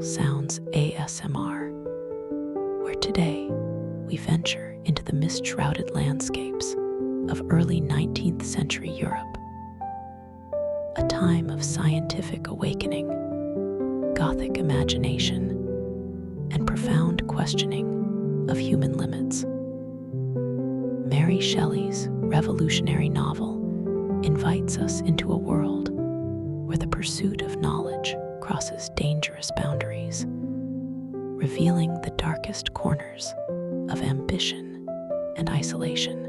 Binaural Sounds ASMR, where today we venture into the mist-shrouded landscapes of early 19th century Europe, a time of scientific awakening, Gothic imagination, and profound questioning of human limits. Mary Shelley's revolutionary novel invites us into a world where the pursuit of knowledge crosses dangerous boundaries, revealing the darkest corners of ambition and isolation.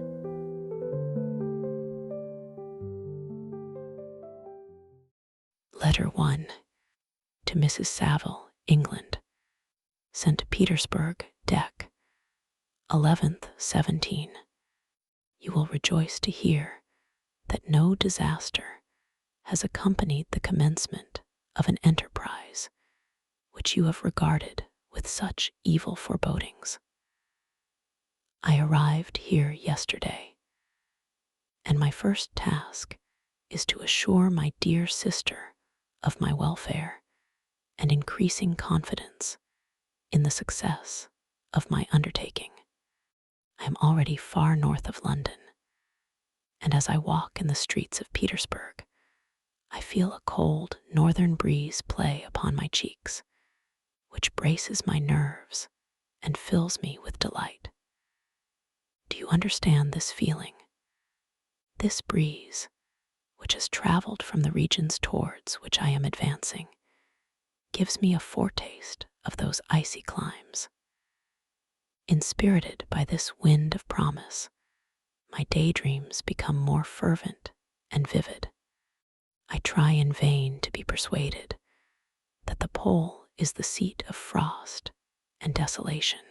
Letter 1 to Mrs. Saville, England, sent to Petersburg, Dec. 11th, 17. You will rejoice to hear that no disaster has accompanied the commencement of an enterprise which you have regarded with such evil forebodings. I arrived here yesterday, and my first task is to assure my dear sister of my welfare and increasing confidence in the success of my undertaking. I am already far north of London, and as I walk in the streets of Petersburg, I feel a cold northern breeze play upon my cheeks, which braces my nerves and fills me with delight. Do you understand this feeling? This breeze, which has traveled from the regions towards which I am advancing, gives me a foretaste of those icy climes. Inspirited by this wind of promise, my daydreams become more fervent and vivid. I try in vain to be persuaded that the pole is the seat of frost and desolation.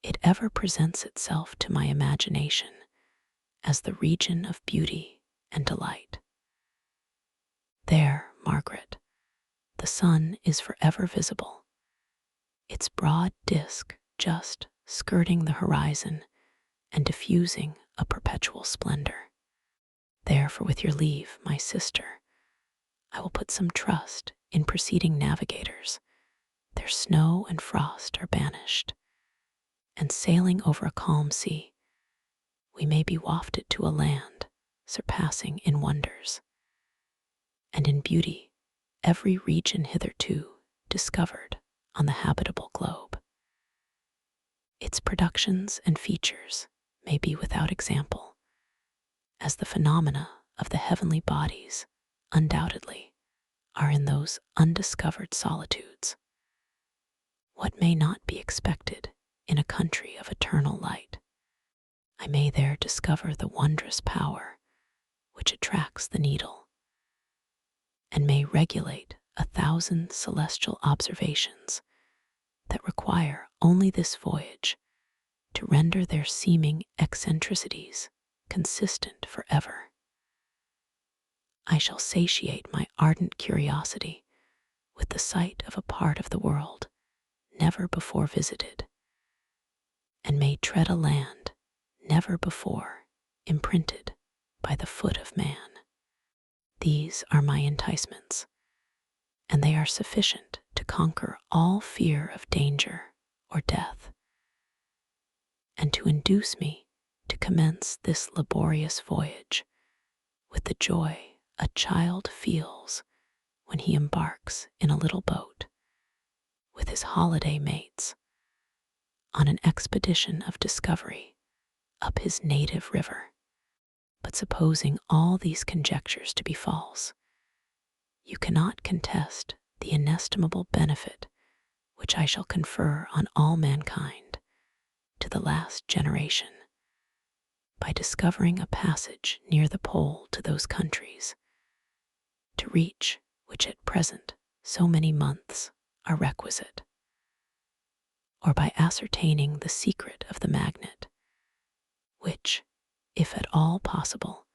It ever presents itself to my imagination as the region of beauty and delight. There, Margaret, the sun is forever visible, its broad disk just skirting the horizon and diffusing a perpetual splendor. Therefore, with your leave, my sister, I will put some trust in preceding navigators. Their snow and frost are banished, and sailing over a calm sea, we may be wafted to a land surpassing in wonders, and in beauty every region hitherto discovered on the habitable globe. Its productions and features may be without example, as the phenomena of the heavenly bodies undoubtedly are in those undiscovered solitudes. What may not be expected in a country of eternal light? I may there discover the wondrous power which attracts the needle, and may regulate 1,000 celestial observations that require only this voyage to render their seeming eccentricities consistent forever. I shall satiate my ardent curiosity with the sight of a part of the world never before visited, and may tread a land never before imprinted by the foot of man. These are my enticements, and they are sufficient to conquer all fear of danger or death, and to induce me to commence this laborious voyage with the joy a child feels when he embarks in a little boat with his holiday mates on an expedition of discovery up his native river. But supposing all these conjectures to be false, you cannot contest the inestimable benefit which I shall confer on all mankind to the last generation by discovering a passage near the pole to those countries, to reach which at present so many months are requisite, or by ascertaining the secret of the magnet, which, if at all possible,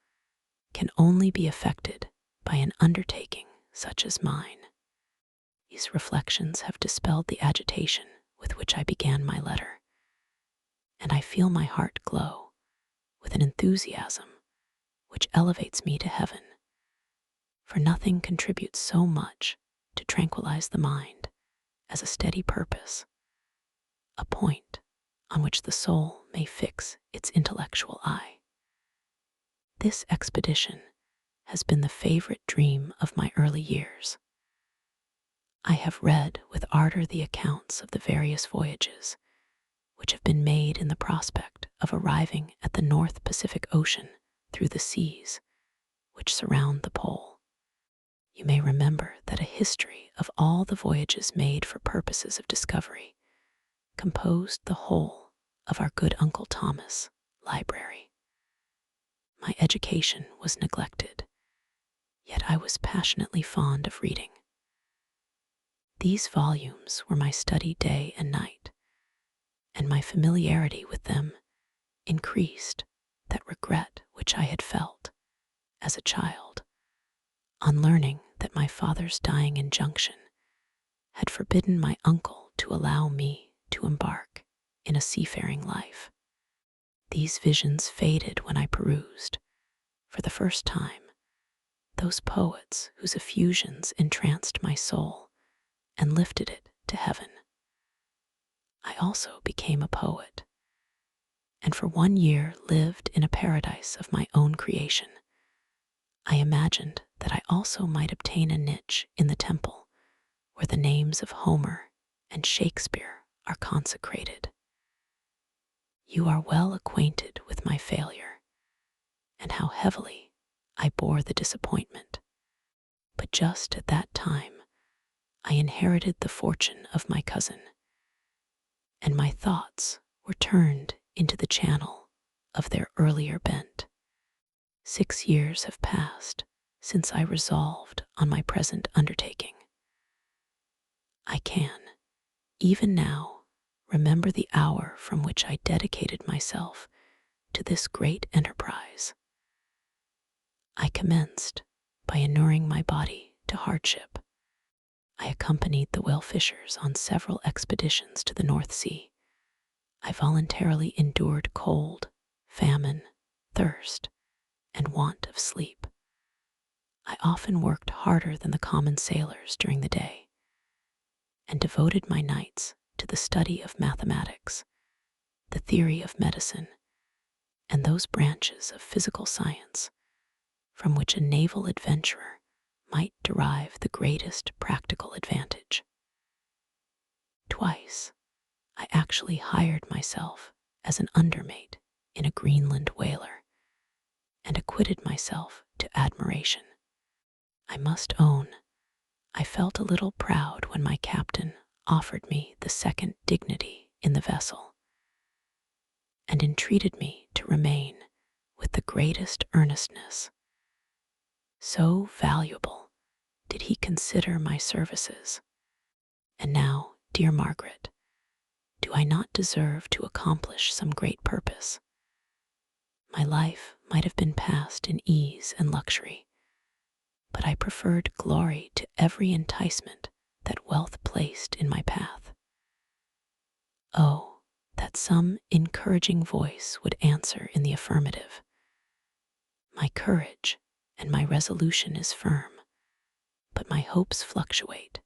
can only be effected by an undertaking such as mine. These reflections have dispelled the agitation with which I began my letter, and I feel my heart glow with an enthusiasm which elevates me to heaven, for nothing contributes so much to tranquilize the mind as a steady purpose, a point on which the soul may fix its intellectual eye. This expedition has been the favorite dream of my early years. I have read with ardor the accounts of the various voyages which have been made in the prospect of arriving at the North Pacific Ocean through the seas which surround the pole. You may remember that a history of all the voyages made for purposes of discovery composed the whole of our good Uncle Thomas' library. My education was neglected, yet I was passionately fond of reading. These volumes were my study day and night, and my familiarity with them increased that regret which I had felt as a child on learning that my father's dying injunction had forbidden my uncle to allow me to embark in a seafaring life. These visions faded when I perused, for the first time, those poets whose effusions entranced my soul and lifted it to heaven. I also became a poet, and for 1 year lived in a paradise of my own creation. I imagined that I also might obtain a niche in the temple where the names of Homer and Shakespeare are consecrated. You are well acquainted with my failure and how heavily I bore the disappointment. But just at that time, I inherited the fortune of my cousin, and my thoughts were turned into the channel of their earlier bent. 6 years have passed since I resolved on my present undertaking. I can, even now, remember the hour from which I dedicated myself to this great enterprise. I commenced by inuring my body to hardship. I accompanied the whale fishers on several expeditions to the North Sea. I voluntarily endured cold, famine, thirst, and want of sleep. I often worked harder than the common sailors during the day, and devoted my nights to the study of mathematics, the theory of medicine, and those branches of physical science from which a naval adventurer might derive the greatest practical advantage. Twice, I actually hired myself as an undermate in a Greenland whaler, and acquitted myself to admiration. I must own, I felt a little proud when my captain offered me the second dignity in the vessel, and entreated me to remain with the greatest earnestness. So valuable did he consider my services. And now, dear Margaret, do I not deserve to accomplish some great purpose? My life might have been passed in ease and luxury, but I preferred glory to every enticement that wealth placed in my path. Oh, that some encouraging voice would answer in the affirmative. My courage and my resolution is firm, but my hopes fluctuate,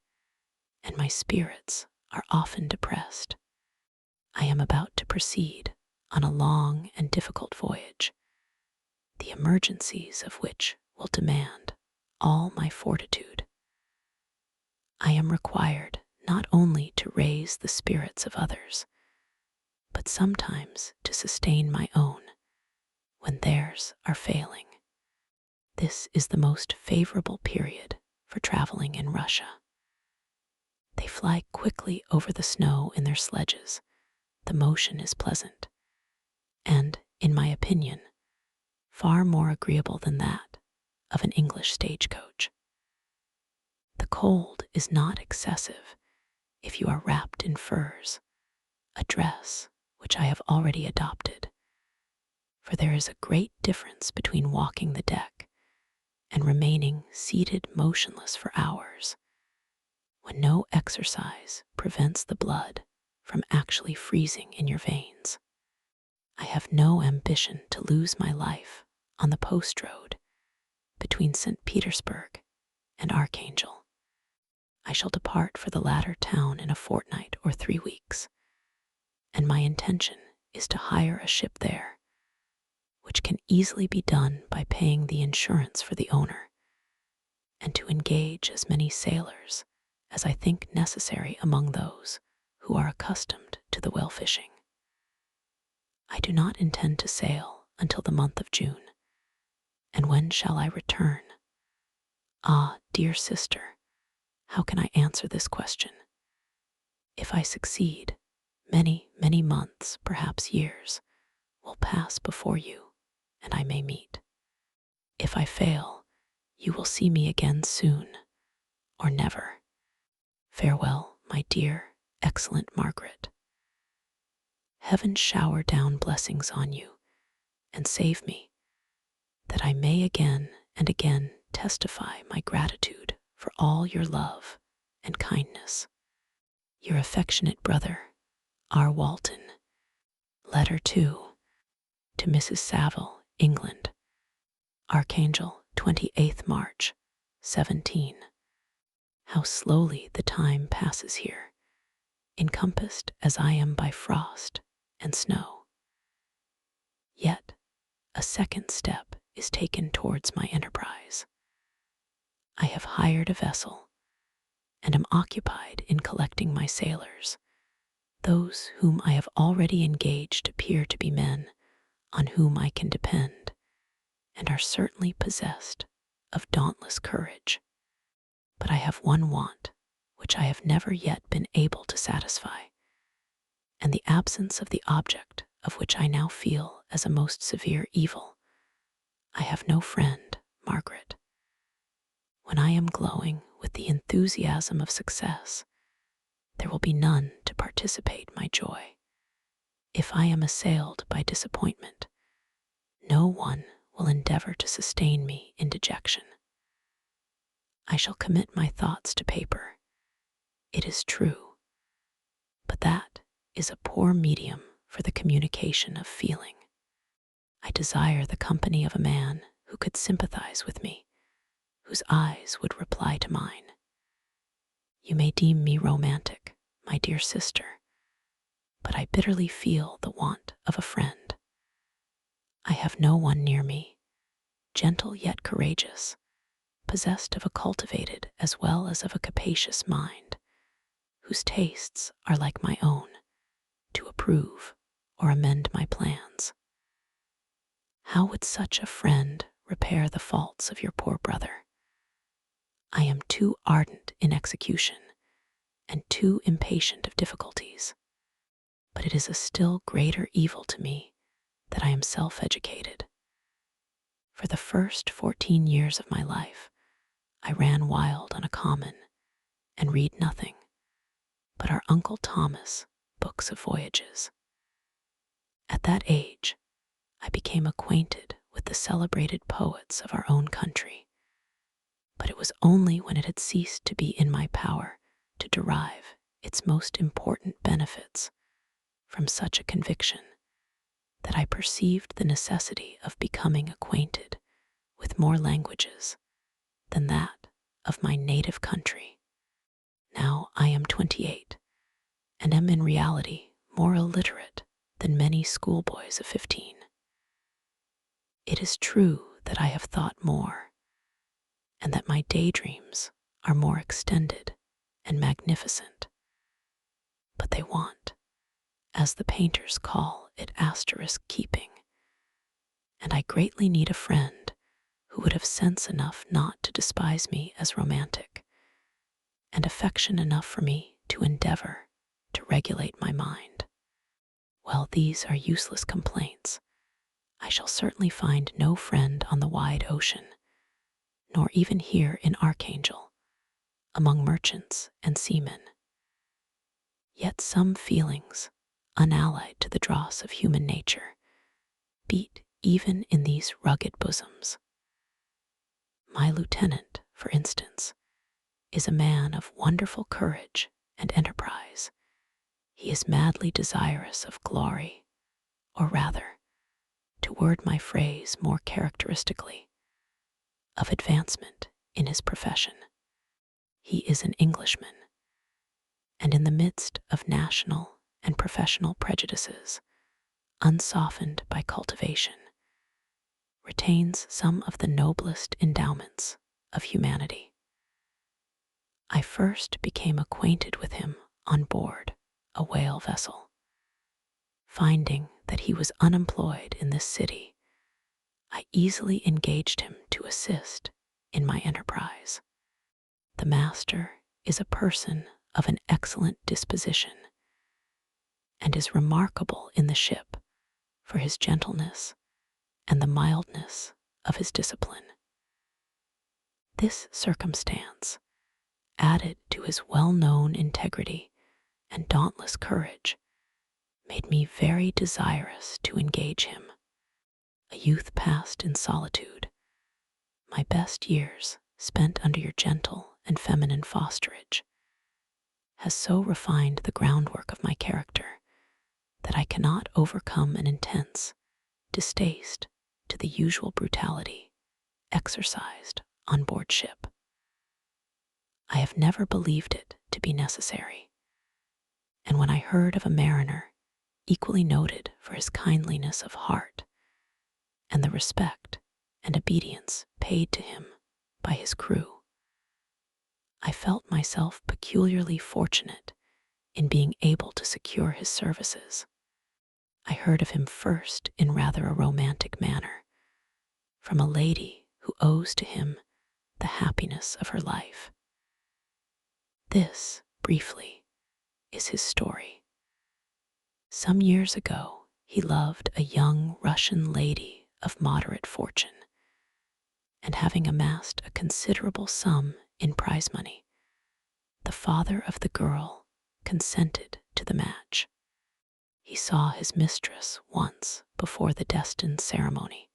and my spirits are often depressed. I am about to proceed on a long and difficult voyage, the emergencies of which will demand all my fortitude. I am required not only to raise the spirits of others, but sometimes to sustain my own when theirs are failing. This is the most favorable period for traveling in Russia. They fly quickly over the snow in their sledges. The motion is pleasant, and, in my opinion, far more agreeable than that of an English stagecoach. The cold is not excessive if you are wrapped in furs, a dress which I have already adopted, for there is a great difference between walking the deck and remaining seated motionless for hours, when no exercise prevents the blood from actually freezing in your veins. I have no ambition to lose my life on the post road between St. Petersburg and Archangel. I shall depart for the latter town in a fortnight or 3 weeks, and my intention is to hire a ship there, which can easily be done by paying the insurance for the owner, and to engage as many sailors as I think necessary among those who are accustomed to the whale fishing. I do not intend to sail until the month of June. And when shall I return? Ah, dear sister, how can I answer this question? If I succeed, many, many months, perhaps years, will pass before you, and I may meet. If I fail, you will see me again soon, or never. Farewell, my dear, excellent Margaret. Heaven shower down blessings on you, and save me, that I may again and again testify my gratitude for all your love and kindness. Your affectionate brother, R. Walton. Letter 2. To Mrs. Saville, England. Archangel, 28th March, 17. How slowly the time passes here, encompassed as I am by frost and snow. Yet a second step is taken towards my enterprise. I have hired a vessel and am occupied in collecting my sailors. Those whom I have already engaged appear to be men on whom I can depend, and are certainly possessed of dauntless courage. But I have one want which I have never yet been able to satisfy, and the absence of the object of which I now feel as a most severe evil. I have no friend, Margaret. When I am glowing with the enthusiasm of success, there will be none to participate my joy. If I am assailed by disappointment, no one will endeavor to sustain me in dejection. I shall commit my thoughts to paper. It is true, but that is a poor medium for the communication of feeling. I desire the company of a man who could sympathize with me, whose eyes would reply to mine. You may deem me romantic, my dear sister, but I bitterly feel the want of a friend. I have no one near me, gentle yet courageous, possessed of a cultivated as well as of a capacious mind, whose tastes are like my own, to approve or amend my plans. How would such a friend repair the faults of your poor brother? I am too ardent in execution and too impatient of difficulties, but it is a still greater evil to me that I am self-educated. For the first 14 years of my life, I ran wild on a common and read nothing but our Uncle Thomas books of voyages. At that age, I became acquainted with the celebrated poets of our own country, but it was only when it had ceased to be in my power to derive its most important benefits from such a conviction that I perceived the necessity of becoming acquainted with more languages than that of my native country. Now I am 28, and am in reality more illiterate than many schoolboys of 15. It is true that I have thought more, and that my daydreams are more extended and magnificent, but they want, as the painters call it, asterisk keeping, and I greatly need a friend who would have sense enough not to despise me as romantic, and affection enough for me to endeavor to regulate my mind. While these are useless complaints, I shall certainly find no friend on the wide ocean, nor even here in Archangel, among merchants and seamen. Yet some feelings, unallied to the dross of human nature, beat even in these rugged bosoms. My lieutenant, for instance, is a man of wonderful courage and enterprise. He is madly desirous of glory, or rather, to word my phrase more characteristically, of advancement in his profession. he is an Englishman, and in the midst of national and professional prejudices, unsoftened by cultivation, retains some of the noblest endowments of humanity. I first became acquainted with him on board a whale vessel. Finding that he was unemployed in this city, I easily engaged him to assist in my enterprise. The master is a person of an excellent disposition and is remarkable in the ship for his gentleness and the mildness of his discipline. This circumstance, added to his well-known integrity and dauntless courage, made me very desirous to engage him. A youth passed in solitude, my best years spent under your gentle and feminine fosterage, has so refined the groundwork of my character that I cannot overcome an intense distaste to the usual brutality exercised on board ship. I have never believed it to be necessary, and when I heard of a mariner equally noted for his kindliness of heart and the respect and obedience paid to him by his crew, I felt myself peculiarly fortunate in being able to secure his services. I heard of him first in rather a romantic manner, from a lady who owes to him the happiness of her life. This, briefly, is his story. Some years ago, he loved a young Russian lady of moderate fortune, and having amassed a considerable sum in prize money, the father of the girl consented to the match. He saw his mistress once before the destined ceremony,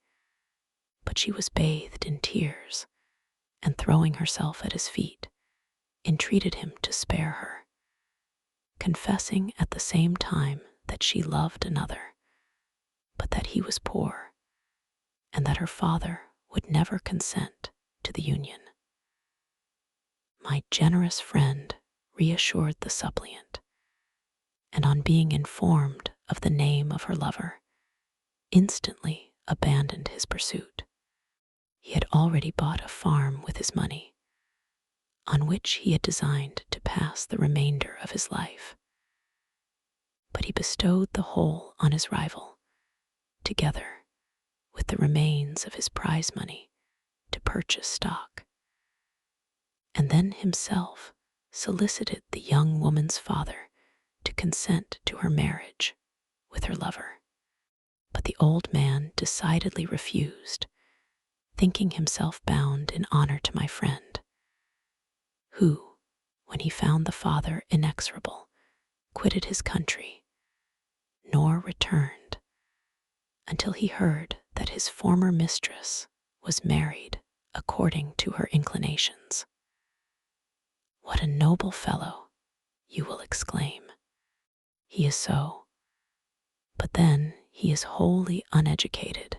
but she was bathed in tears, and throwing herself at his feet, entreated him to spare her, confessing at the same time that she loved another, but that he was poor, and that her father would never consent to the union. My generous friend reassured the suppliant, and on being informed of the name of her lover, instantly abandoned his pursuit. He had already bought a farm with his money, on which he had designed to pass the remainder of his life. But he bestowed the whole on his rival, together with the remains of his prize money to purchase stock, and then himself solicited the young woman's father to consent to her marriage with her lover. But the old man decidedly refused, thinking himself bound in honor to my friend, who, when he found the father inexorable, quitted his country, nor returned until he heard that his former mistress was married according to her inclinations. What a noble fellow, you will exclaim. He is so, but then he is wholly uneducated.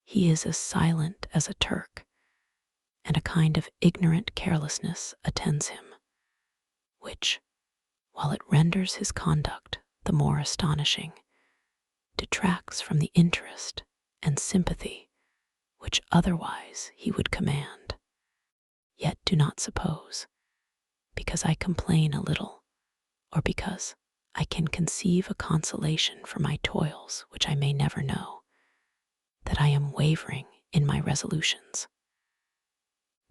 He is as silent as a Turk, and a kind of ignorant carelessness attends him, which, while it renders his conduct the more astonishing, detracts from the interest and sympathy which otherwise he would command. Yet do not suppose, because I complain a little, or because I can conceive a consolation for my toils which I may never know, that I am wavering in my resolutions.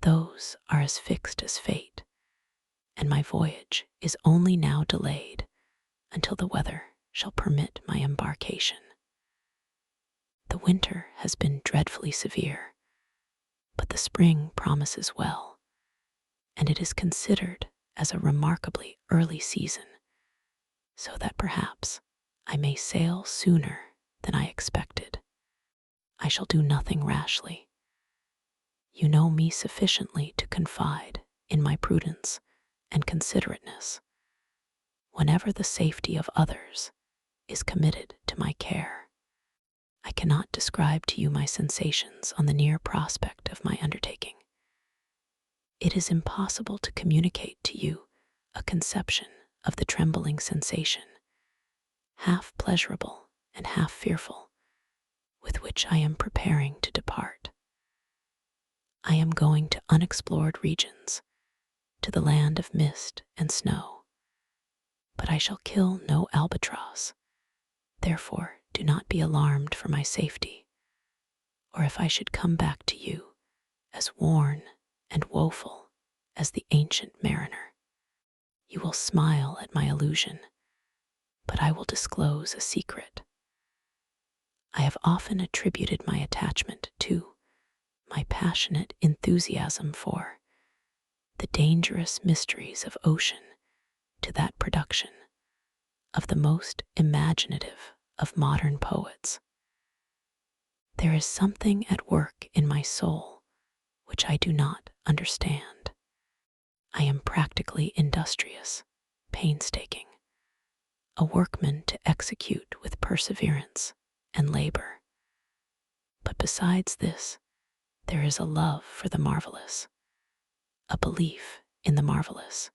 Those are as fixed as fate, and my voyage is only now delayed until the weather shall permit my embarkation. The winter has been dreadfully severe, but the spring promises well, and it is considered as a remarkably early season, so that perhaps I may sail sooner than I expected. I shall do nothing rashly. You know me sufficiently to confide in my prudence and considerateness whenever the safety of others is committed to my care. I cannot describe to you my sensations on the near prospect of my undertaking. It is impossible to communicate to you a conception of the trembling sensation, half pleasurable and half fearful, with which I am preparing to depart. I am going to unexplored regions, to the land of mist and snow, but I shall kill no albatross. Therefore, do not be alarmed for my safety, or if I should come back to you as worn and woeful as the ancient mariner. You will smile at my illusion, but I will disclose a secret. I have often attributed my attachment to my passionate enthusiasm for the dangerous mysteries of ocean to that production of the most imaginative of modern poets. There is something at work in my soul which I do not understand. I am practically industrious, painstaking, a workman to execute with perseverance and labor. But besides this, there is a love for the marvelous, a belief in the marvelous,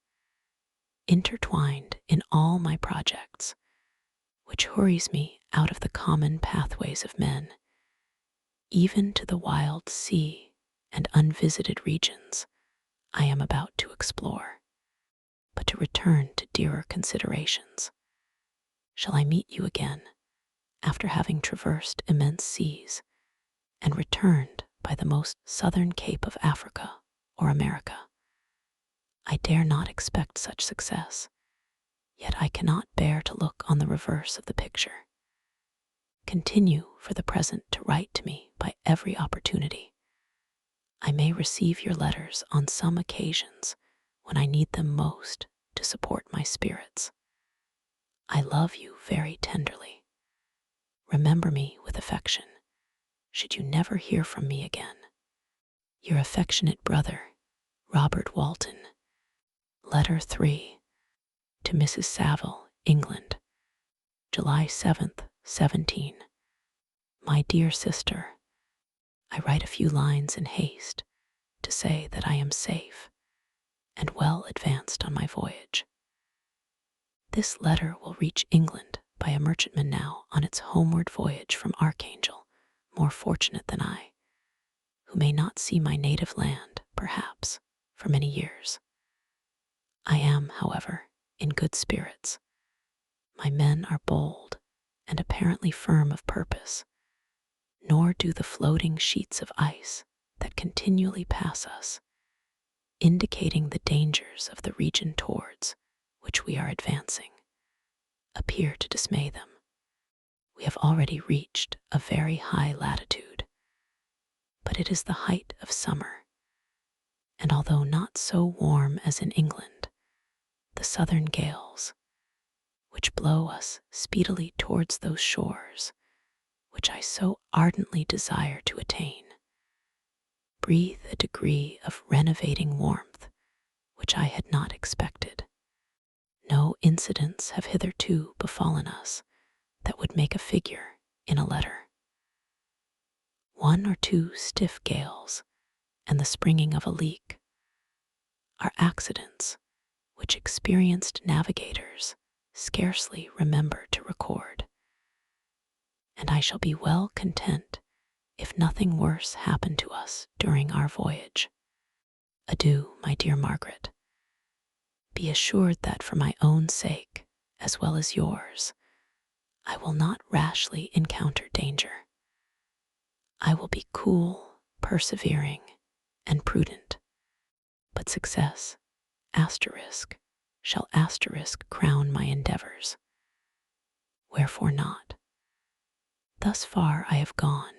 intertwined in all my projects, which hurries me out of the common pathways of men, even to the wild sea and unvisited regions I am about to explore. But to return to dearer considerations, shall I meet you again after having traversed immense seas and returned by the most southern cape of Africa or America? I dare not expect such success, yet I cannot bear to look on the reverse of the picture. Continue for the present to write to me by every opportunity. I may receive your letters on some occasions when I need them most to support my spirits. I love you very tenderly. Remember me with affection, should you never hear from me again. Your affectionate brother, Robert Walton. Letter 3. To Mrs. Saville, England, July 7th, 17. My dear sister, I write a few lines in haste to say that I am safe and well advanced on my voyage. This letter will reach England by a merchantman now on its homeward voyage from Archangel, more fortunate than I, who may not see my native land, perhaps, for many years. I am, however, in good spirits. My men are bold and apparently firm of purpose, nor do the floating sheets of ice that continually pass us, indicating the dangers of the region towards which we are advancing, appear to dismay them. We have already reached a very high latitude, but it is the height of summer, and although not so warm as in England, the southern gales, which blow us speedily towards those shores which I so ardently desire to attain, breathe a degree of renovating warmth which I had not expected. No incidents have hitherto befallen us that would make a figure in a letter. 1 or 2 stiff gales and the springing of a leak are accidents which experienced navigators scarcely remember to record, and I shall be well content if nothing worse happen to us during our voyage. Adieu, my dear Margaret. Be assured that for my own sake, as well as yours, I will not rashly encounter danger. I will be cool, persevering, and prudent, but success, shall crown my endeavors. Wherefore not? Thus far I have gone,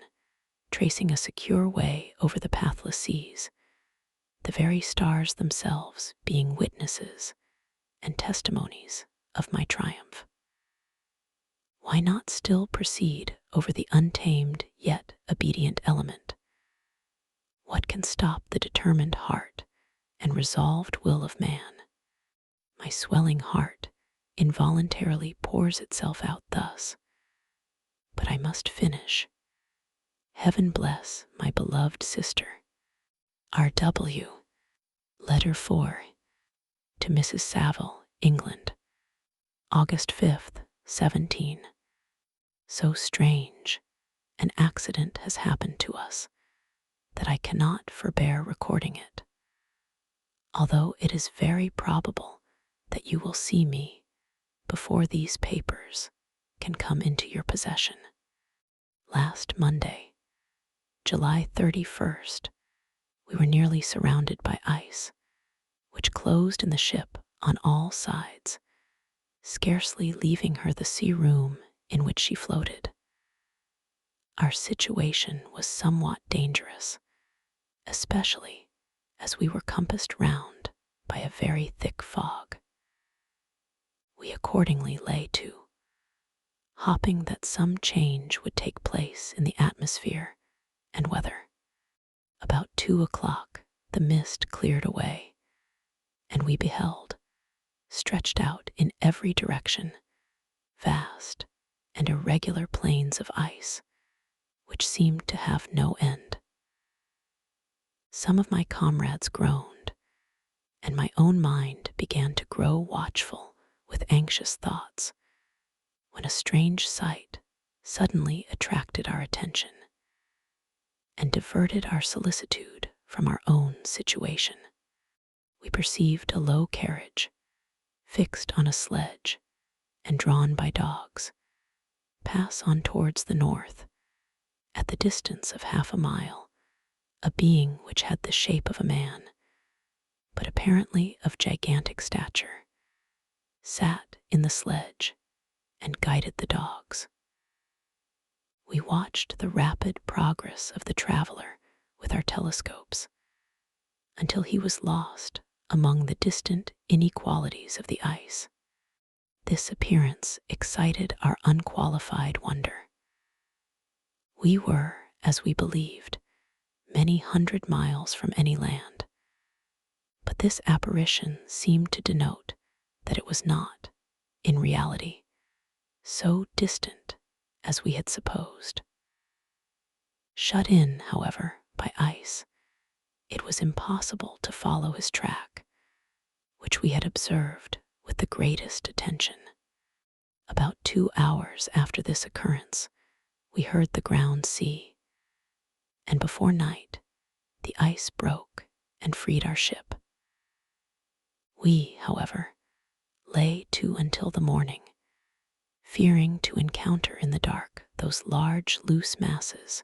tracing a secure way over the pathless seas, the very stars themselves being witnesses and testimonies of my triumph. Why not still proceed over the untamed yet obedient element? What can stop the determined heart and resolved will of man? My swelling heart involuntarily pours itself out thus, but I must finish. Heaven bless my beloved sister, R.W. Letter 4 to Mrs. Saville, England, August 5th, 17. So strange an accident has happened to us that I cannot forbear recording it, although it is very probable that you will see me before these papers can come into your possession. Last Monday, July 31st, we were nearly surrounded by ice, which closed in the ship on all sides, scarcely leaving her the sea room in which she floated. Our situation was somewhat dangerous, especially as we were compassed round by a very thick fog. We accordingly lay to, hoping that some change would take place in the atmosphere and weather. About 2 o'clock, the mist cleared away, and we beheld, stretched out in every direction, vast and irregular plains of ice, which seemed to have no end. Some of my comrades groaned, and my own mind began to grow watchful with anxious thoughts, when a strange sight suddenly attracted our attention and diverted our solicitude from our own situation. We perceived a low carriage, fixed on a sledge and drawn by dogs, pass on towards the north. At the distance of half a mile, a being which had the shape of a man, but apparently of gigantic stature, sat in the sledge and guided the dogs. We watched the rapid progress of the traveler with our telescopes until he was lost among the distant inequalities of the ice. This appearance excited our unqualified wonder. We were, as we believed, many hundred miles from any land, but this apparition seemed to denote that it was not, in reality, so distant as we had supposed. Shut in, however, by ice, it was impossible to follow his track, which we had observed with the greatest attention. About 2 hours after this occurrence, we heard the ground sea, and before night, the ice broke and freed our ship. We, however, lay to until the morning, fearing to encounter in the dark those large loose masses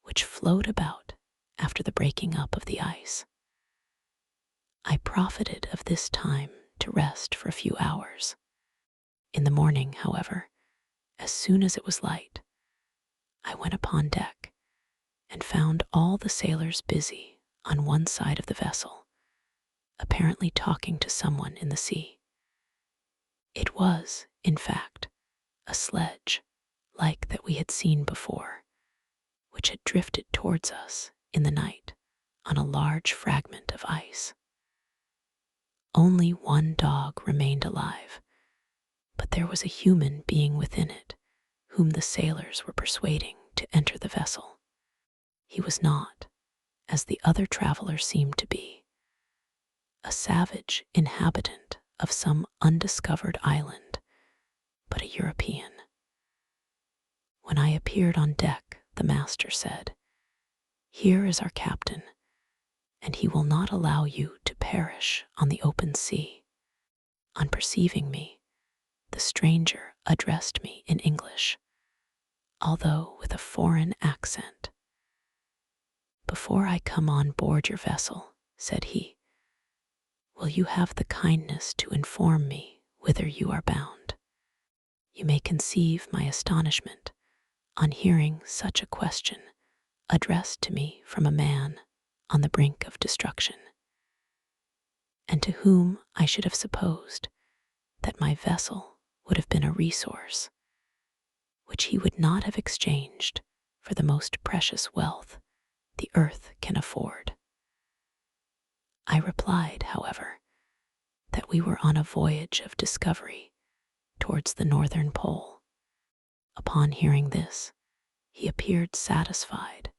which float about after the breaking up of the ice. I profited of this time to rest for a few hours. In the morning, however, as soon as it was light, I went upon deck and found all the sailors busy on one side of the vessel, apparently talking to someone in the sea. It was, in fact, a sledge, like that we had seen before, which had drifted towards us in the night on a large fragment of ice. Only one dog remained alive, but there was a human being within it whom the sailors were persuading to enter the vessel. He was not, as the other traveler seemed to be, a savage inhabitant of some undiscovered island, but a European. When I appeared on deck, the master said, "Here is our captain, and he will not allow you to perish on the open sea." On perceiving me, the stranger addressed me in English, although with a foreign accent. "Before I come on board your vessel," said he, "will you have the kindness to inform me whither you are bound?" You may conceive my astonishment on hearing such a question addressed to me from a man on the brink of destruction, and to whom I should have supposed that my vessel would have been a resource, which he would not have exchanged for the most precious wealth the earth can afford. I replied, however, that we were on a voyage of discovery towards the northern pole. Upon hearing this, he appeared satisfied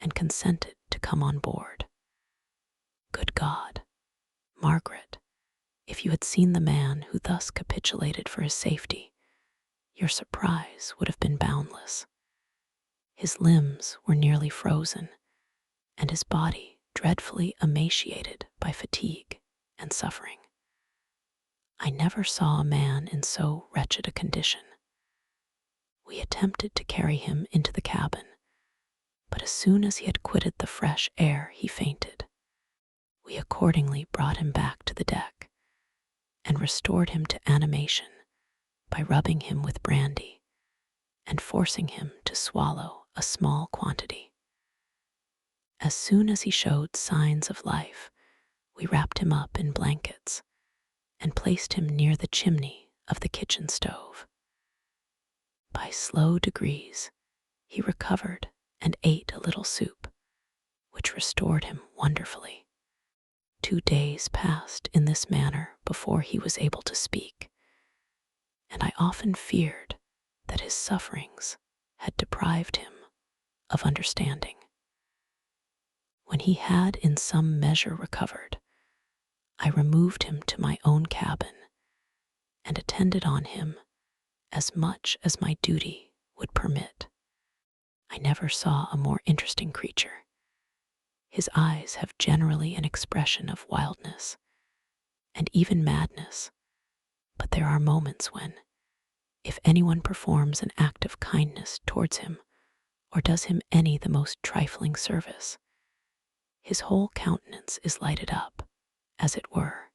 and consented to come on board. Good God, Margaret, if you had seen the man who thus capitulated for his safety, your surprise would have been boundless. His limbs were nearly frozen, and his body dreadfully emaciated by fatigue and suffering. I never saw a man in so wretched a condition. We attempted to carry him into the cabin, but as soon as he had quitted the fresh air, he fainted. We accordingly brought him back to the deck and restored him to animation by rubbing him with brandy and forcing him to swallow a small quantity. As soon as he showed signs of life, we wrapped him up in blankets and placed him near the chimney of the kitchen stove. By slow degrees, he recovered and ate a little soup, which restored him wonderfully. 2 days passed in this manner before he was able to speak, and I often feared that his sufferings had deprived him of understanding. When he had in some measure recovered, I removed him to my own cabin and attended on him as much as my duty would permit. I never saw a more interesting creature. His eyes have generally an expression of wildness and even madness, but there are moments when, if anyone performs an act of kindness towards him or does him any the most trifling service, his whole countenance is lighted up, as it were,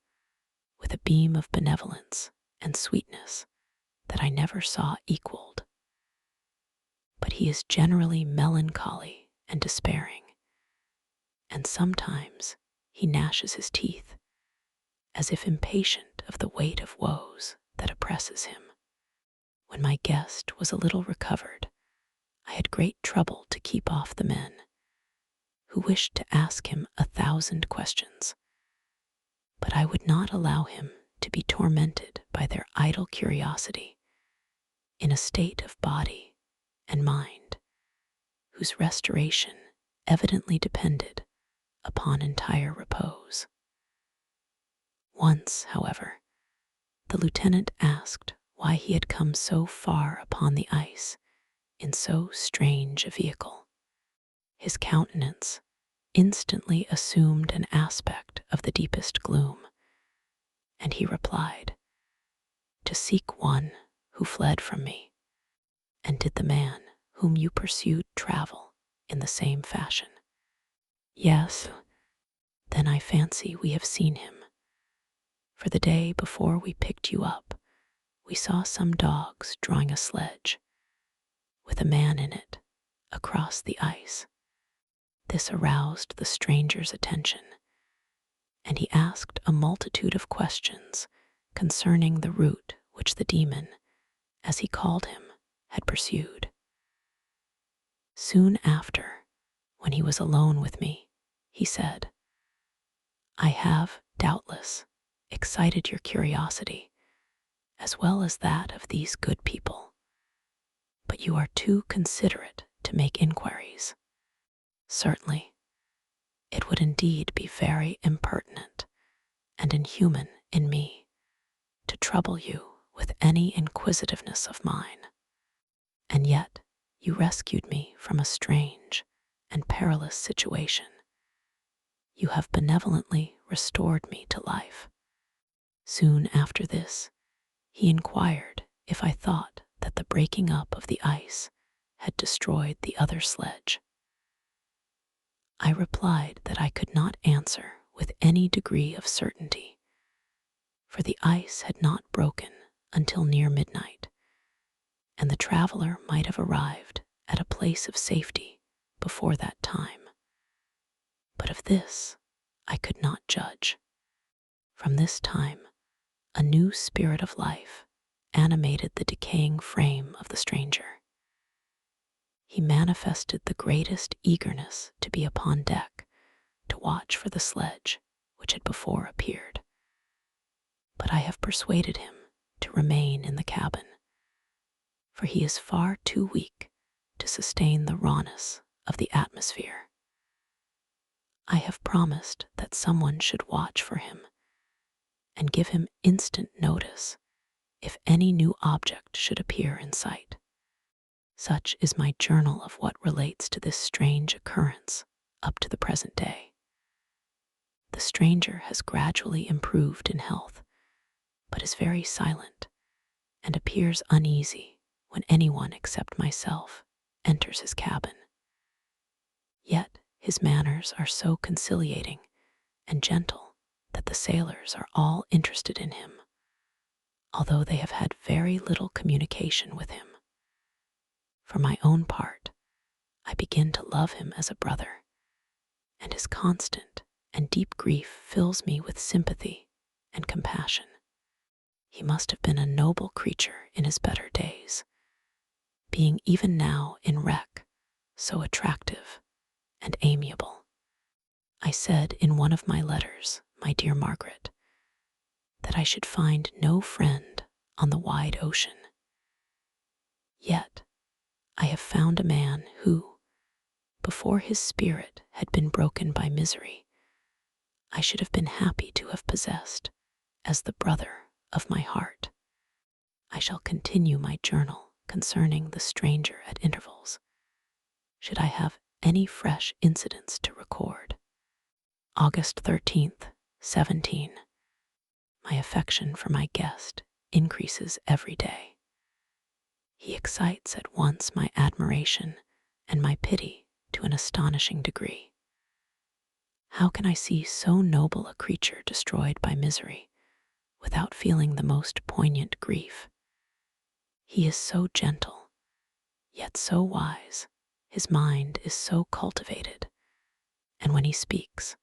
with a beam of benevolence and sweetness that I never saw equaled. But he is generally melancholy and despairing, and sometimes he gnashes his teeth, as if impatient of the weight of woes that oppresses him. When my guest was a little recovered, I had great trouble to keep off the men, who wished to ask him 1,000 questions, but I would not allow him to be tormented by their idle curiosity in a state of body and mind, whose restoration evidently depended upon entire repose. Once, however, the lieutenant asked why he had come so far upon the ice in so strange a vehicle. His countenance instantly assumed an aspect of the deepest gloom, and he replied, "To seek one who fled from me." "And did the man whom you pursued travel in the same fashion?" "Yes." "Then I fancy we have seen him. For the day before we picked you up, we saw some dogs drawing a sledge, with a man in it, across the ice. This aroused the stranger's attention, and he asked a multitude of questions concerning the route which the demon, as he called him, had pursued. Soon after, when he was alone with me, he said, "I have, doubtless, excited your curiosity, as well as that of these good people, but you are too considerate to make inquiries. Certainly, it would indeed be very impertinent and inhuman in me to trouble you with any inquisitiveness of mine, and yet you rescued me from a strange and perilous situation. You have benevolently restored me to life." Soon after this, he inquired if I thought that the breaking up of the ice had destroyed the other sledge. I replied that I could not answer with any degree of certainty, for the ice had not broken until near midnight, and the traveler might have arrived at a place of safety before that time. But of this I could not judge. From this time, a new spirit of life animated the decaying frame of the stranger. He manifested the greatest eagerness to be upon deck to watch for the sledge which had before appeared. But I have persuaded him to remain in the cabin, for he is far too weak to sustain the rawness of the atmosphere. I have promised that someone should watch for him and give him instant notice if any new object should appear in sight. Such is my journal of what relates to this strange occurrence up to the present day. The stranger has gradually improved in health, but is very silent and appears uneasy when anyone except myself enters his cabin. Yet his manners are so conciliating and gentle that the sailors are all interested in him, although they have had very little communication with him. For my own part, I begin to love him as a brother, and his constant and deep grief fills me with sympathy and compassion. He must have been a noble creature in his better days, being even now in wreck so attractive and amiable. I said in one of my letters, my dear Margaret, that I should find no friend on the wide ocean. Yet I have found a man who, before his spirit had been broken by misery, I should have been happy to have possessed as the brother of my heart. I shall continue my journal concerning the stranger at intervals, should I have any fresh incidents to record. August 13th, 17. My affection for my guest increases every day. He excites at once my admiration and my pity to an astonishing degree. How can I see so noble a creature destroyed by misery without feeling the most poignant grief? He is so gentle, yet so wise. His mind is so cultivated, and when he speaks,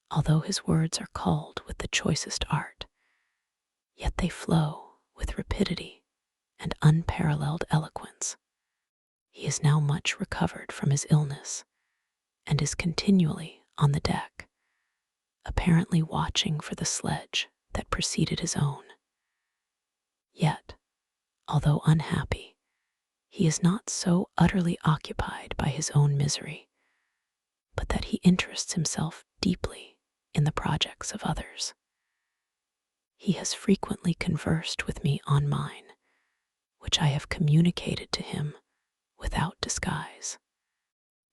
although his words are culled with the choicest art, yet they flow with rapidity and unparalleled eloquence. He is now much recovered from his illness, and is continually on the deck, apparently watching for the sledge that preceded his own. Yet, although unhappy, he is not so utterly occupied by his own misery, but that he interests himself deeply in the projects of others. He has frequently conversed with me on mine, which I have communicated to him without disguise.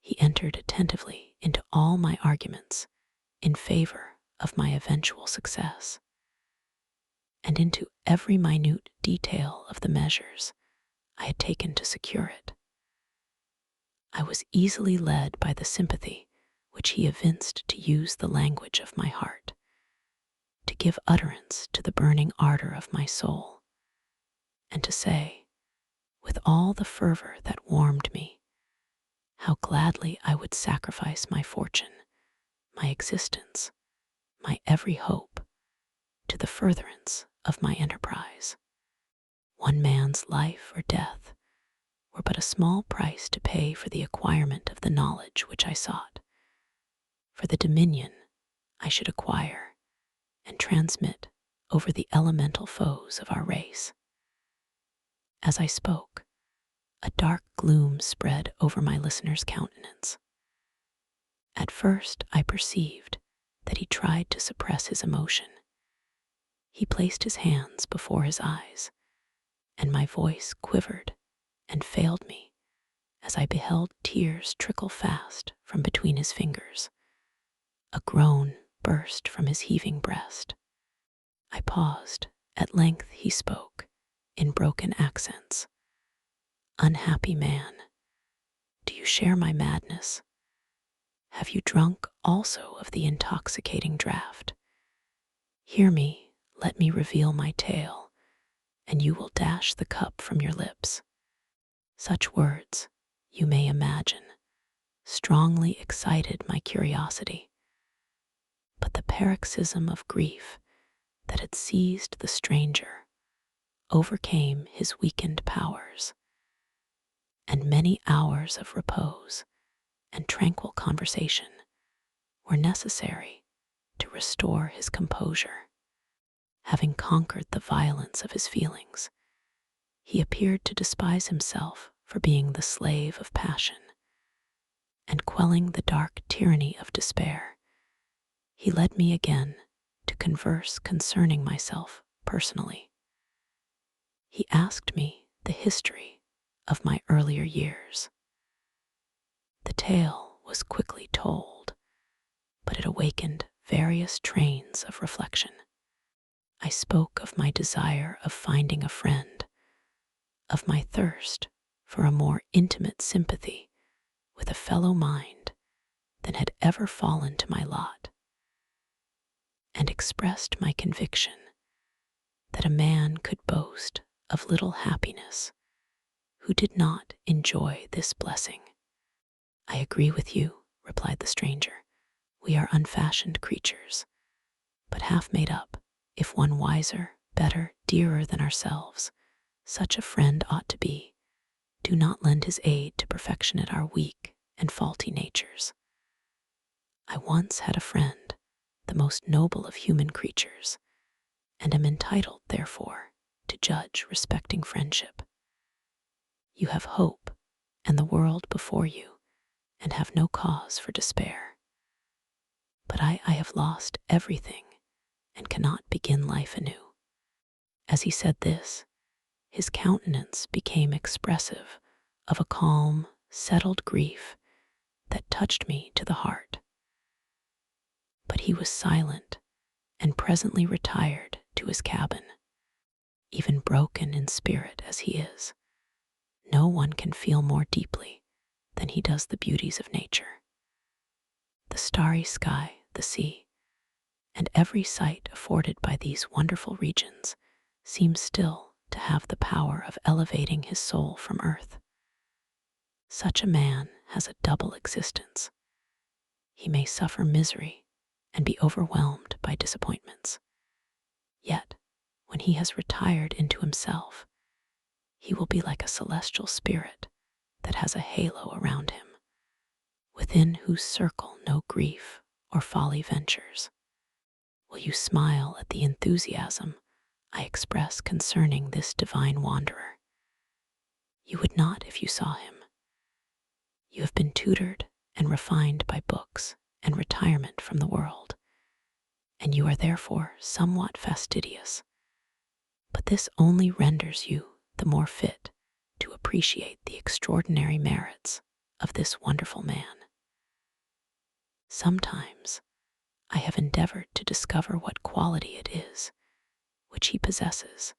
He entered attentively into all my arguments in favor of my eventual success, and into every minute detail of the measures I had taken to secure it. I was easily led by the sympathy which he evinced to use the language of my heart, to give utterance to the burning ardor of my soul, and to say, with all the fervor that warmed me, how gladly I would sacrifice my fortune, my existence, my every hope, to the furtherance of my enterprise. One man's life or death were but a small price to pay for the acquirement of the knowledge which I sought, for the dominion I should acquire and transmit over the elemental foes of our race. As I spoke, a dark gloom spread over my listener's countenance. At first I perceived that he tried to suppress his emotion. He placed his hands before his eyes, and my voice quivered and failed me as I beheld tears trickle fast from between his fingers. A groan burst from his heaving breast. I paused. At length he spoke, in broken accents. Unhappy man, do you share my madness? Have you drunk also of the intoxicating draught? Hear me, let me reveal my tale, and you will dash the cup from your lips. Such words, you may imagine, strongly excited my curiosity. But the paroxysm of grief that had seized the stranger overcame his weakened powers, and many hours of repose and tranquil conversation were necessary to restore his composure. Having conquered the violence of his feelings, he appeared to despise himself for being the slave of passion, and quelling the dark tyranny of despair, he led me again to converse concerning myself personally. He asked me the history of my earlier years. The tale was quickly told, but it awakened various trains of reflection. I spoke of my desire of finding a friend, of my thirst for a more intimate sympathy with a fellow mind than had ever fallen to my lot, and expressed my conviction that a man could boast of little happiness who did not enjoy this blessing. I agree with you, replied the stranger. We are unfashioned creatures, but half made up. If one wiser, better, dearer than ourselves, such a friend ought to be. Do not lend his aid to perfectionate our weak and faulty natures. I once had a friend, the most noble of human creatures, and am entitled, therefore, to judge respecting friendship. You have hope and the world before you, and have no cause for despair. But I have lost everything and cannot begin life anew. As he said this, his countenance became expressive of a calm, settled grief that touched me to the heart. But he was silent and presently retired to his cabin. Even broken in spirit as he is, no one can feel more deeply than he does the beauties of nature. The starry sky, the sea, and every sight afforded by these wonderful regions seems still to have the power of elevating his soul from earth. Such a man has a double existence. He may suffer misery and be overwhelmed by disappointments. Yet, when he has retired into himself, he will be like a celestial spirit that has a halo around him, within whose circle no grief or folly ventures. Will you smile at the enthusiasm I express concerning this divine wanderer? You would not if you saw him. You have been tutored and refined by books and retirement from the world, and you are therefore somewhat fastidious. But this only renders you the more fit to appreciate the extraordinary merits of this wonderful man. Sometimes I have endeavored to discover what quality it is which he possesses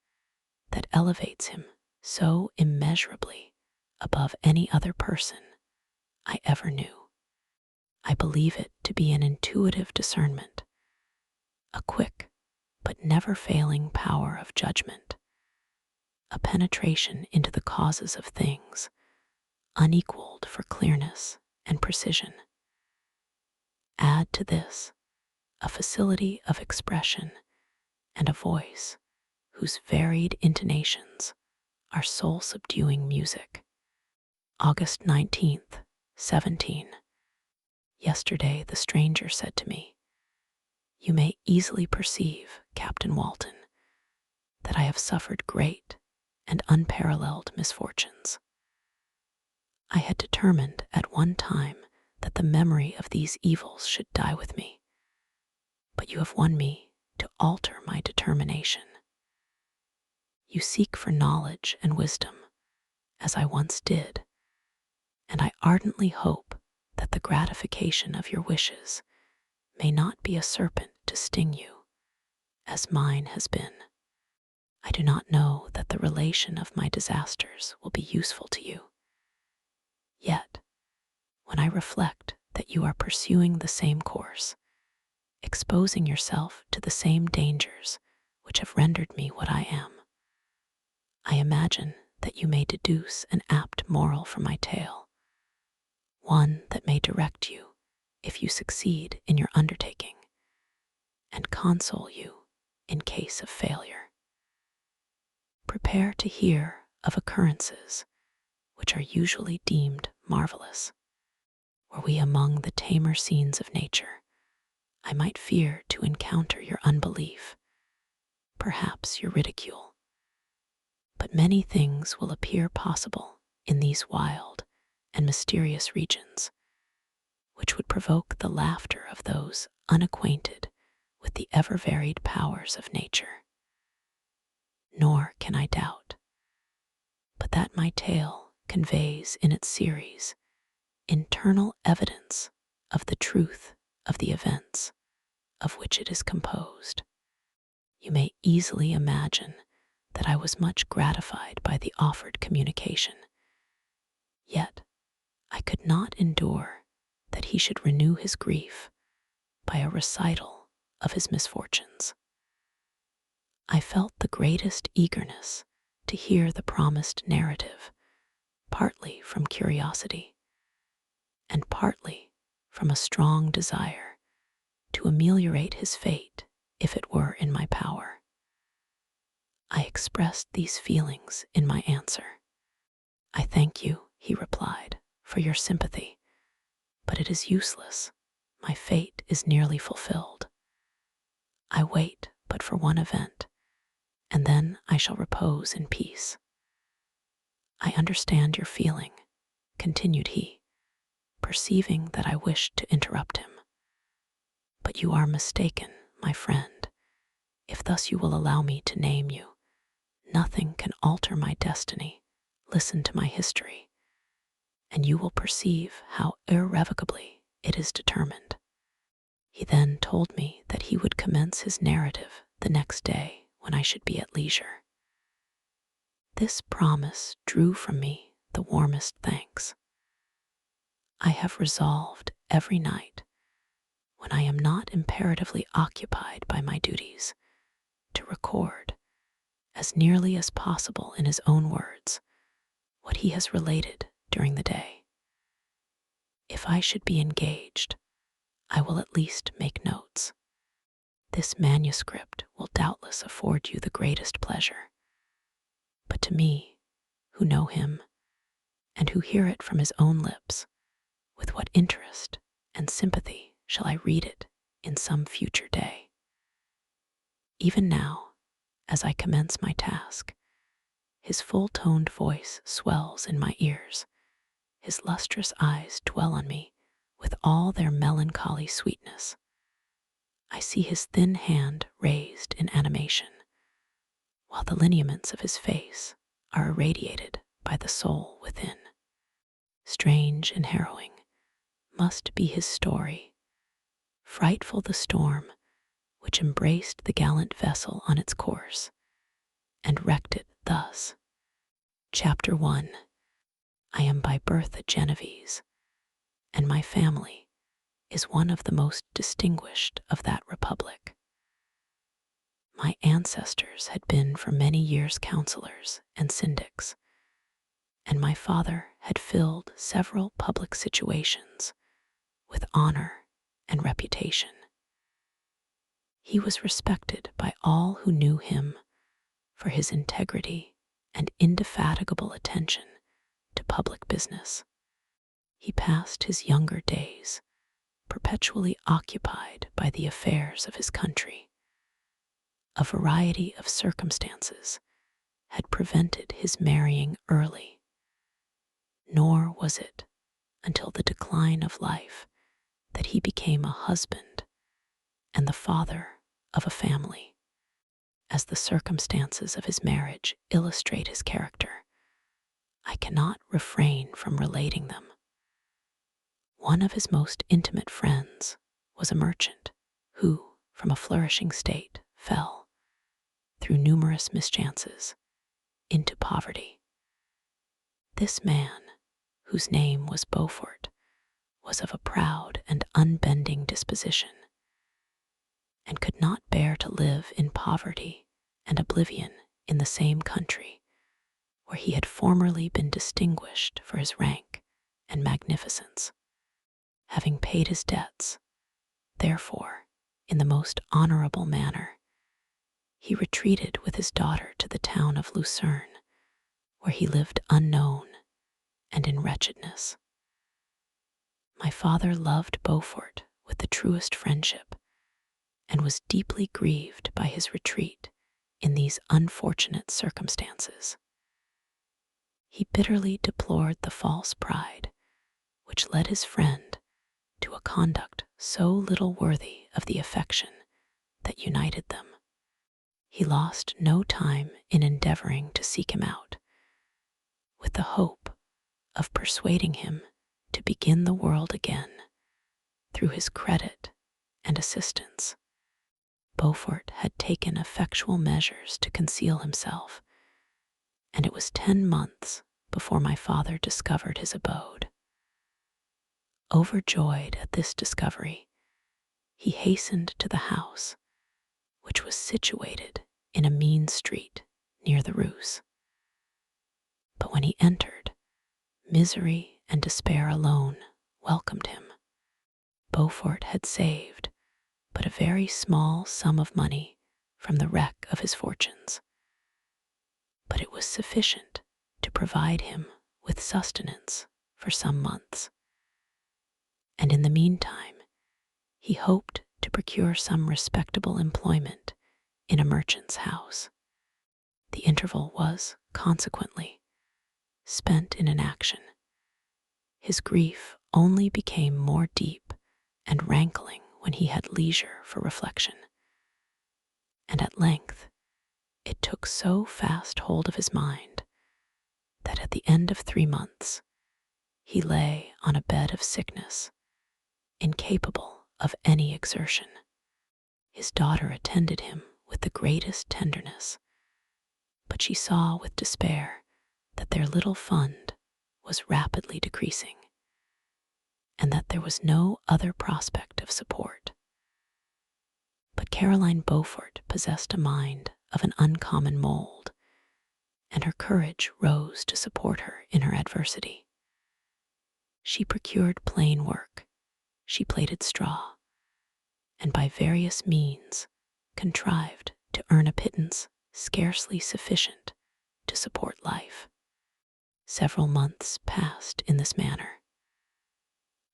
that elevates him so immeasurably above any other person I ever knew. I believe it to be an intuitive discernment, a quick but never failing power of judgment, a penetration into the causes of things unequaled for clearness and precision. Add to this a facility of expression and a voice whose varied intonations are soul-subduing music. August 19th, 17. Yesterday the stranger said to me, "You may easily perceive, Captain Walton, that I have suffered great and unparalleled misfortunes. I had determined at one time that the memory of these evils should die with me, but you have won me to alter my determination. You seek for knowledge and wisdom, as I once did, and I ardently hope that the gratification of your wishes may not be a serpent to sting you, as mine has been. I do not know that the relation of my disasters will be useful to you. Yet, when I reflect that you are pursuing the same course, exposing yourself to the same dangers which have rendered me what I am, I imagine that you may deduce an apt moral from my tale, one that may direct you if you succeed in your undertaking, and console you in case of failure. Prepare to hear of occurrences which are usually deemed marvelous. Were we among the tamer scenes of nature, I might fear to encounter your unbelief, perhaps your ridicule. But many things will appear possible in these wild and mysterious regions, which would provoke the laughter of those unacquainted with the ever-varied powers of nature. Nor can I doubt but that my tale conveys in its series internal evidence of the truth of the events of which it is composed. You may easily imagine that I was much gratified by the offered communication. Yet I could not endure that he should renew his grief by a recital of his misfortunes. I felt the greatest eagerness to hear the promised narrative, partly from curiosity, and partly from a strong desire to ameliorate his fate if it were in my power. I expressed these feelings in my answer. "I thank you," he replied, "for your sympathy, but it is useless. My fate is nearly fulfilled. I wait but for one event, and then I shall repose in peace." "I understand your feeling," continued he, perceiving that I wished to interrupt him. "But you are mistaken, my friend, if thus you will allow me to name you. Nothing can alter my destiny. Listen to my history, and you will perceive how irrevocably it is determined." He then told me that he would commence his narrative the next day when I should be at leisure. This promise drew from me the warmest thanks. I have resolved every night, when I am not imperatively occupied by my duties, to record, as nearly as possible in his own words, what he has related during the day. If I should be engaged, I will at least make notes. This manuscript will doubtless afford you the greatest pleasure. But to me, who know him, and who hear it from his own lips, with what interest and sympathy shall I read it in some future day? Even now, as I commence my task, his full-toned voice swells in my ears, his lustrous eyes dwell on me with all their melancholy sweetness. I see his thin hand raised in animation, while the lineaments of his face are irradiated by the soul within. Strange and harrowing must be his story, frightful the storm which embraced the gallant vessel on its course, and wrecked it thus. Chapter 1. I am by birth a Genovese, and my family is one of the most distinguished of that republic. My ancestors had been for many years counselors and syndics, and my father had filled several public situations with honor and reputation. He was respected by all who knew him for his integrity and indefatigable attention to public business. He passed his younger days perpetually occupied by the affairs of his country. A variety of circumstances had prevented his marrying early, nor was it until the decline of life that he became a husband and the father of a family. As the circumstances of his marriage illustrate his character, I cannot refrain from relating them. One of his most intimate friends was a merchant who, from a flourishing state, fell, through numerous mischances, into poverty. This man, whose name was Beaufort, was of a proud and unbending disposition, and could not bear to live in poverty and oblivion in the same country where he had formerly been distinguished for his rank and magnificence. Having paid his debts, therefore, in the most honorable manner, he retreated with his daughter to the town of Lucerne, where he lived unknown and in wretchedness. My father loved Beaufort with the truest friendship, and was deeply grieved by his retreat in these unfortunate circumstances. He bitterly deplored the false pride which led his friend to a conduct so little worthy of the affection that united them. He lost no time in endeavoring to seek him out, with the hope of persuading him to begin the world again through his credit and assistance. Beaufort had taken effectual measures to conceal himself, and it was 10 months before my father discovered his abode. Overjoyed at this discovery, he hastened to the house, which was situated in a mean street near the Ruse. But when he entered, misery and despair alone welcomed him. Beaufort had saved but a very small sum of money from the wreck of his fortunes, but it was sufficient to provide him with sustenance for some months, and in the meantime he hoped to procure some respectable employment in a merchant's house. The interval was, consequently, spent in inaction. His grief only became more deep and rankling when he had leisure for reflection, and at length it took so fast hold of his mind that at the end of 3 months he lay on a bed of sickness, incapable of any exertion. His daughter attended him with the greatest tenderness, but she saw with despair that their little fund was rapidly decreasing, and that there was no other prospect of support. But Caroline Beaufort possessed a mind of an uncommon mold, and her courage rose to support her in her adversity. She procured plain work, she plaited straw, and by various means contrived to earn a pittance scarcely sufficient to support life. Several months passed in this manner.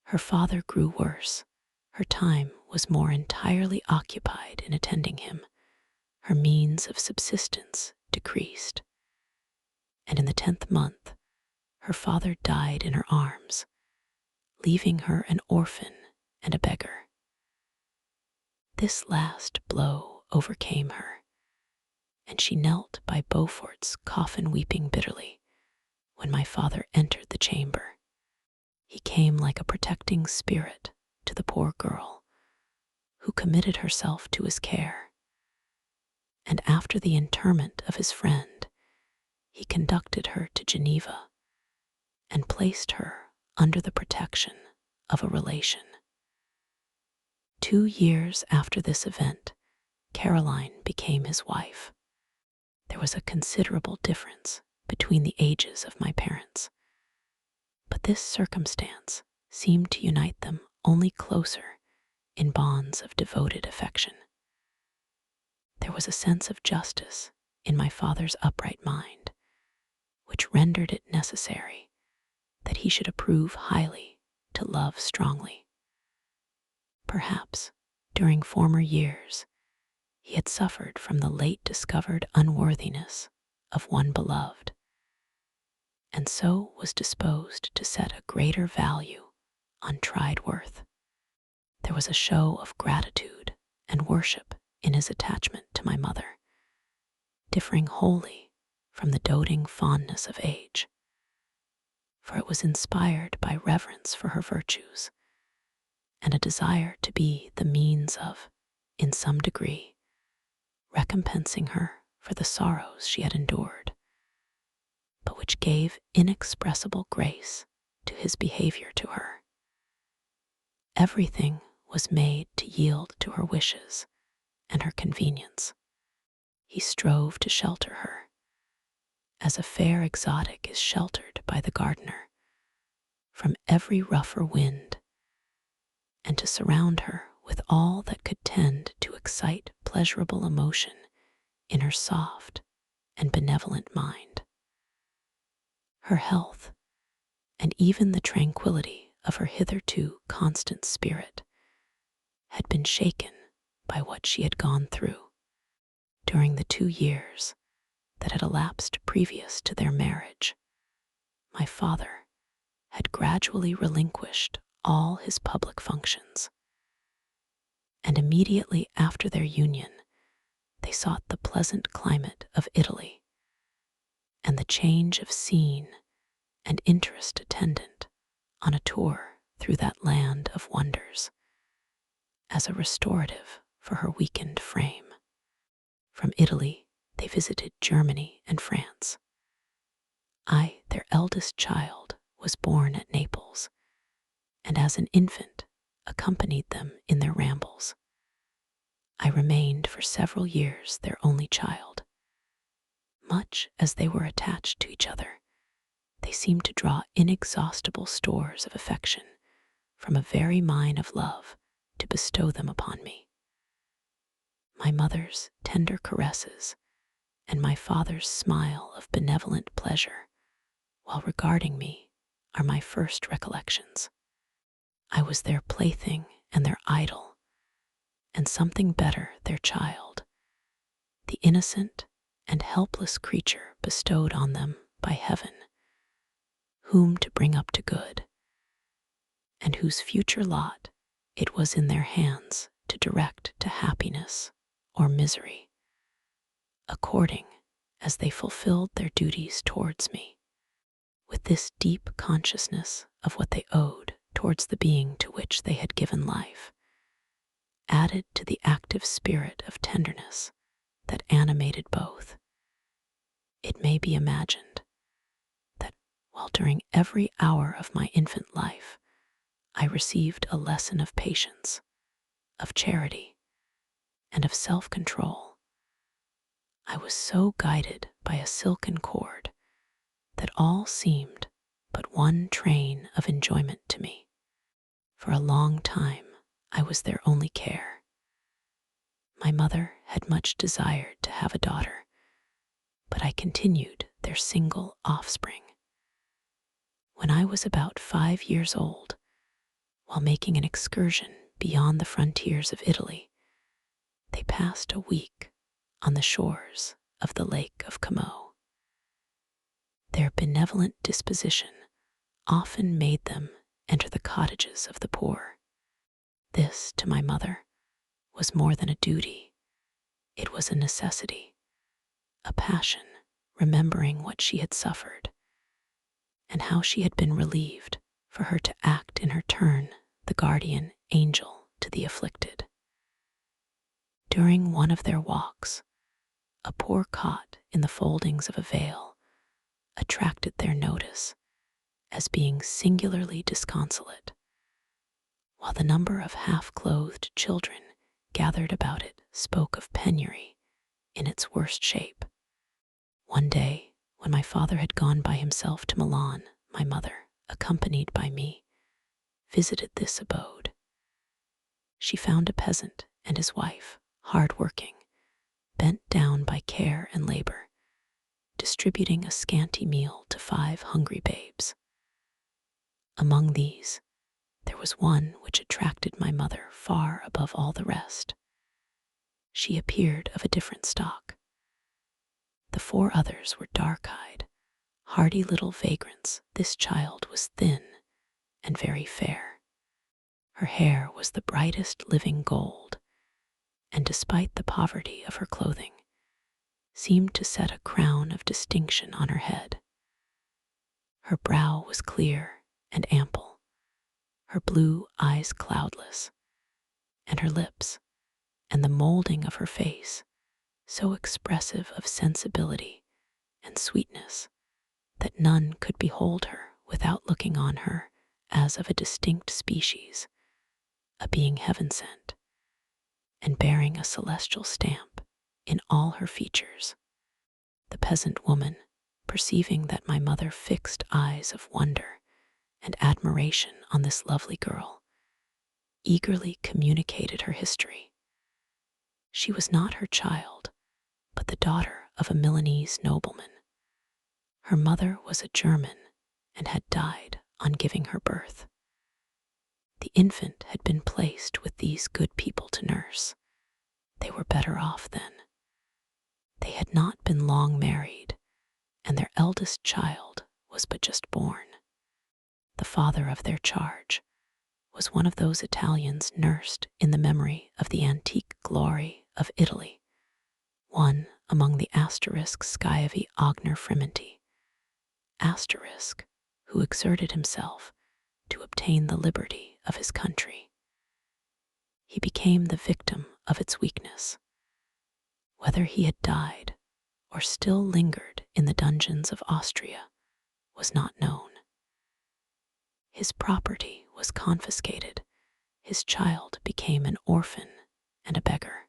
Her father grew worse. Her time was more entirely occupied in attending him. Her means of subsistence decreased, and in the 10th month her father died in her arms, leaving her an orphan and a beggar. This last blow overcame her, and she knelt by Beaufort's coffin weeping bitterly when my father entered the chamber. He came like a protecting spirit to the poor girl, who committed herself to his care, and after the interment of his friend, he conducted her to Geneva and placed her under the protection of a relation. 2 years after this event, Caroline became his wife. There was a considerable difference between the ages of my parents, but this circumstance seemed to unite them only closer in bonds of devoted affection. There was a sense of justice in my father's upright mind, which rendered it necessary that he should approve highly to love strongly. Perhaps, during former years, he had suffered from the late discovered unworthiness of one beloved, and so was disposed to set a greater value on tried worth. There was a show of gratitude and worship in his attachment to my mother, differing wholly from the doting fondness of age, for it was inspired by reverence for her virtues and a desire to be the means of, in some degree, recompensing her for the sorrows she had endured, but which gave inexpressible grace to his behavior to her. Everything was made to yield to her wishes and her convenience. He strove to shelter her, as a fair exotic is sheltered by the gardener, from every rougher wind, and to surround her with all that could tend to excite pleasurable emotion in her soft and benevolent mind. Her health, and even the tranquility of her hitherto constant spirit, had been shaken by what she had gone through during the 2 years that had elapsed previous to their marriage. My father had gradually relinquished all his public functions, and immediately after their union, they sought the pleasant climate of Italy, and the change of scene and interest attendant on a tour through that land of wonders as a restorative for her weakened frame. From Italy, they visited Germany and France. I, their eldest child, was born at Naples, and as an infant accompanied them in their rambles. I remained for several years their only child. Much as they were attached to each other, they seemed to draw inexhaustible stores of affection from a very mine of love to bestow them upon me. My mother's tender caresses and my father's smile of benevolent pleasure while regarding me are my first recollections. I was their plaything and their idol, and something better, their child, the innocent and helpless creature bestowed on them by heaven, whom to bring up to good, and whose future lot it was in their hands to direct to happiness or misery, according as they fulfilled their duties towards me. With this deep consciousness of what they owed towards the being to which they had given life, added to the active spirit of tenderness that animated both, it may be imagined that while during every hour of my infant life I received a lesson of patience, of charity, and of self-control, I was so guided by a silken cord that all seemed but one train of enjoyment to me. For a long time I was their only care. My mother had much desired to have a daughter, but I continued their single offspring. When I was about 5 years old, while making an excursion beyond the frontiers of Italy, they passed a week on the shores of the Lake of Como. Their benevolent disposition often made them enter the cottages of the poor. This, to my mother, was more than a duty. It was a necessity, a passion, remembering what she had suffered, and how she had been relieved for her to act in her turn the guardian angel to the afflicted. During one of their walks, a poor cot in the foldings of a veil attracted their notice as being singularly disconsolate, while the number of half-clothed children gathered about it spoke of penury in its worst shape. One day, when my father had gone by himself to Milan, my mother, accompanied by me, visited this abode. She found a peasant and his wife, hard-working, bent down by care and labor, distributing a scanty meal to 5 hungry babes. Among these, there was one which attracted my mother far above all the rest. She appeared of a different stock. The 4 others were dark-eyed, hardy little vagrants. This child was thin and very fair. Her hair was the brightest living gold, and despite the poverty of her clothing, seemed to set a crown of distinction on her head. Her brow was clear and ample, her blue eyes cloudless, and her lips, and the molding of her face, so expressive of sensibility and sweetness that none could behold her without looking on her as of a distinct species, a being heaven-sent, and bearing a celestial stamp in all her features. The peasant woman, perceiving that my mother fixed eyes of wonder and admiration on this lovely girl, eagerly communicated her history. She was not her child, but the daughter of a Milanese nobleman. Her mother was a German and had died on giving her birth. The infant had been placed with these good people to nurse. They were better off then. They had not been long married, and their eldest child was but just born. The father of their charge was one of those Italians nursed in the memory of the antique glory of Italy, one among the asterisks Sciavi Ogner Friminti, asterisk, who exerted himself to obtain the liberty of his country. He became the victim of its weakness. Whether he had died or still lingered in the dungeons of Austria was not known. His property was confiscated. His child became an orphan and a beggar.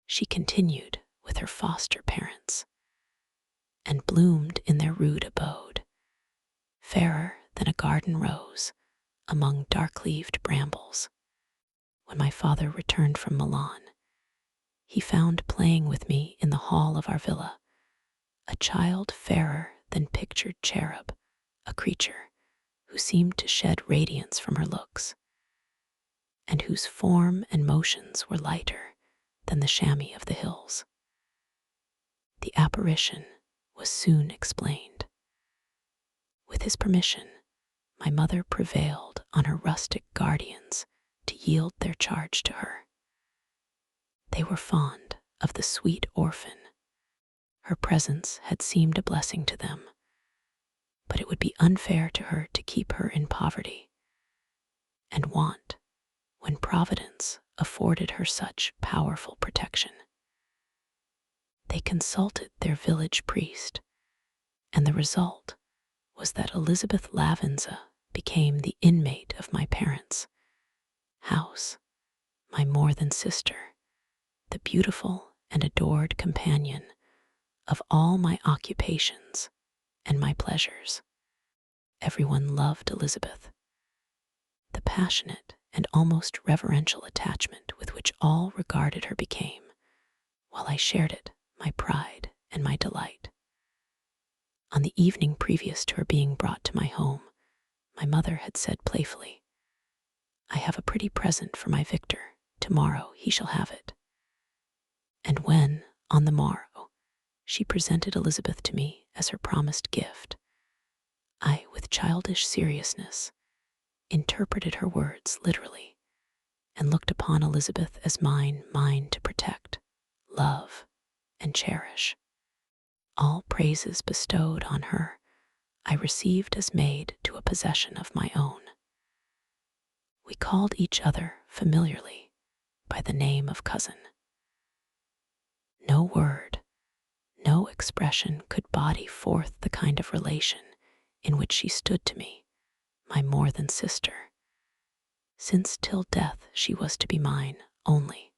She continued with her foster parents and bloomed in their rude abode, fairer than a garden rose among dark-leaved brambles. When my father returned from Milan, he found playing with me in the hall of our villa a child fairer than pictured cherub, a creature who seemed to shed radiance from her looks, and whose form and motions were lighter than the chamois of the hills. The apparition was soon explained. With his permission, my mother prevailed on her rustic guardians to yield their charge to her. They were fond of the sweet orphan. Her presence had seemed a blessing to them, but it would be unfair to her to keep her in poverty and want when Providence afforded her such powerful protection. They consulted their village priest, and the result was that Elizabeth Lavenza became the inmate of my parents' house, my more than sister, the beautiful and adored companion of all my occupations and my pleasures. Everyone loved Elizabeth. The passionate and almost reverential attachment with which all regarded her became, while I shared it, my pride and my delight. On the evening previous to her being brought to my home, my mother had said playfully, "I have a pretty present for my Victor. Tomorrow he shall have it." And when, on the morrow, she presented Elizabeth to me as her promised gift, I, with childish seriousness, interpreted her words literally and looked upon Elizabeth as mine to protect, love, and cherish. All praises bestowed on her I received as made to a possession of my own. We called each other familiarly by the name of cousin. No word, no expression could body forth the kind of relation in which she stood to me, my more than sister, since till death she was to be mine only.